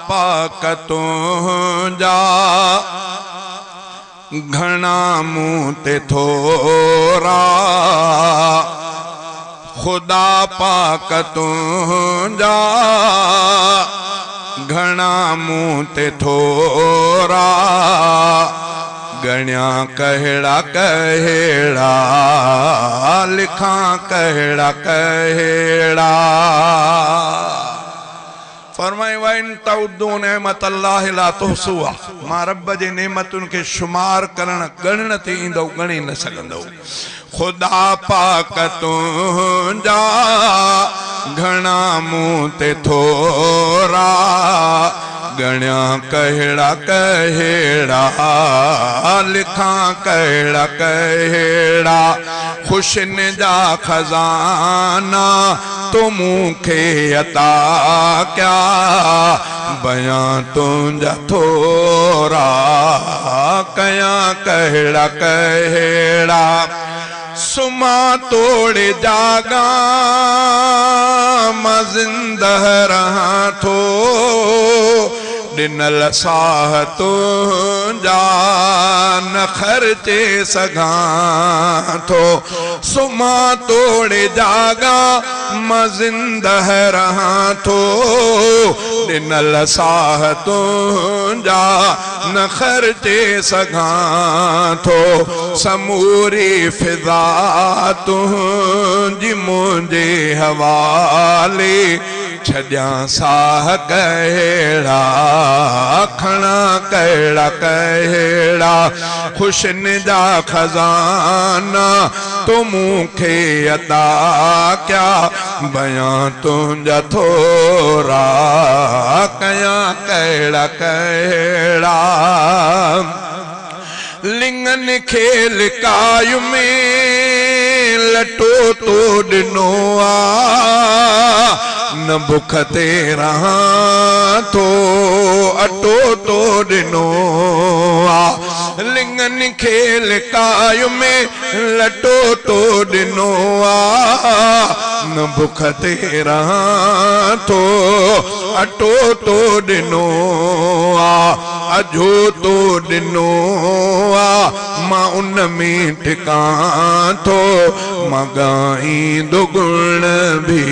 पाक तुंहिंजा घणा मूं ते थोरा खुदा पाक तुंहिंजा घणा मूं ते थोरा गण्या कहिड़ा कहिड़ा लिखां कहिड़ा कहिड़ा फरमाए वइन तउद्दू नेमत अल्लाह ला तुहसूहा मां रब जे नेमतुनि खे शुमार करण गणण ते ईंदो गणी न सघंदो खुदा पाक तुंहिंजा घणा मूं ते थोरा गण्या कहिड़ा कहिड़ा लिखां कहिड़ा कहिड़ा खुशिन जा खजाना तो मूंखे अता क्या बयां तुंहिंजा थोरा कयां कहिड़ा कहिड़ा सुमा तोड़े जागा मां ज़िंदह रहां थो ॾिनल साह तुंहिंजा न ख़र्चे सघां थो सुमा तोड़े जागा मां ज़िंदह रहां थो ॾिनल साह तुंहिंजा न ख़र्चे सघां थो समूरी फिज़ा तुंहिंजी मुंहिंजे हवाले छॾियां साह कहिड़ा खणा कहिड़ा कहिड़ा खुशिन जा खजाना तो मूंखे अता क्या बयां तुंहिंजा थोरा कयां कहिड़ा कहिड़ा लिंगन खे लिकायु में लटो तो ॾिनो आ न बुख ते रहां थो अटो तो ॾिनो आ लिंगन खे लिकायु में लटो तो ॾिनो आ न बुख ते रहां थो अटो तो ॾिनो आ अजो तो ॾिनो आ मां उन में टिकां थो मां गाईंदो गुण भी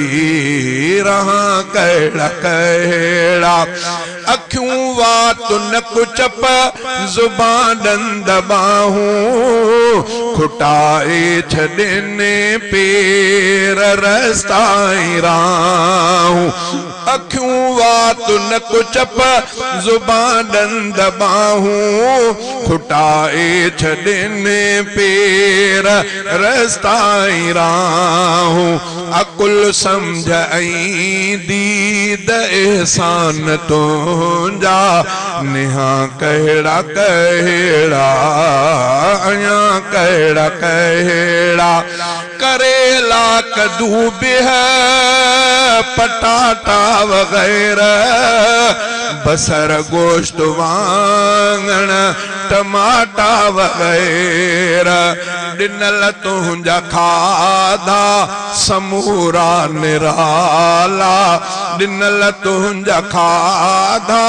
रहां कहिड़ा कहिड़ा अखियूं वात न कुचप ज़ुबान ॾंद बाहूं खुटाए छॾिने पेर रस्ताई राहूं अखियूं वात न कुचप ज़ुबान ॾंद बाहूं खुटाए छॾिने पेर रस्ताई राहूं अकुल सम्झ ऐं दीद एहसान तुंहिंजा निहा कहिड़ा कहिड़ा अयां कहिड़ा कहिड़ा करेला कद्दू बिह पटाटा वग़ैरह बसर गोश्त वांगण टमाटा वग़ैरह ॾिनल तुंहिंजा खाधा समूरा निराला ॾिनल तुंहिंजा खाधा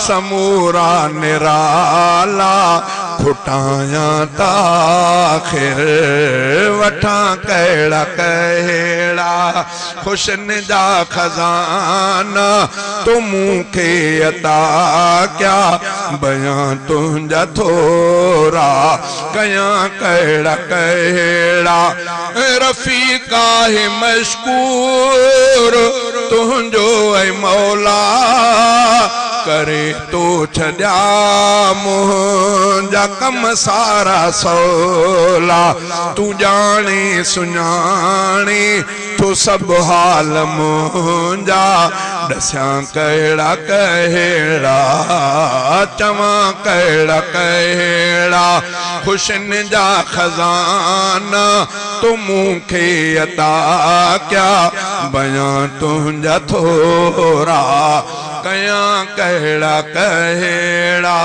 समूरा निराला खुटायां ताख़िर वठां कहिड़ा कहिड़ा खुशन जा खजाना तो मूंखे अता क्या बयां तुंहिंजा थोरा कयां कहिड़ा कहिड़ा रफ़ीका है मशकूर तुंहिंजो ऐं मौला करे तो छॾिया मुंहिंजा कम सारा सवला तू ॼाणे सुञाणे तो सब हाल मुंहिंजा ॾसां कहिड़ा कहिड़ा चवां कहिड़ा कहिड़ा खुशन जा खजाना तो मूंखे अता क्या बयां तुंहिंजा थोरा कयां कहिड़ा कहिड़ा।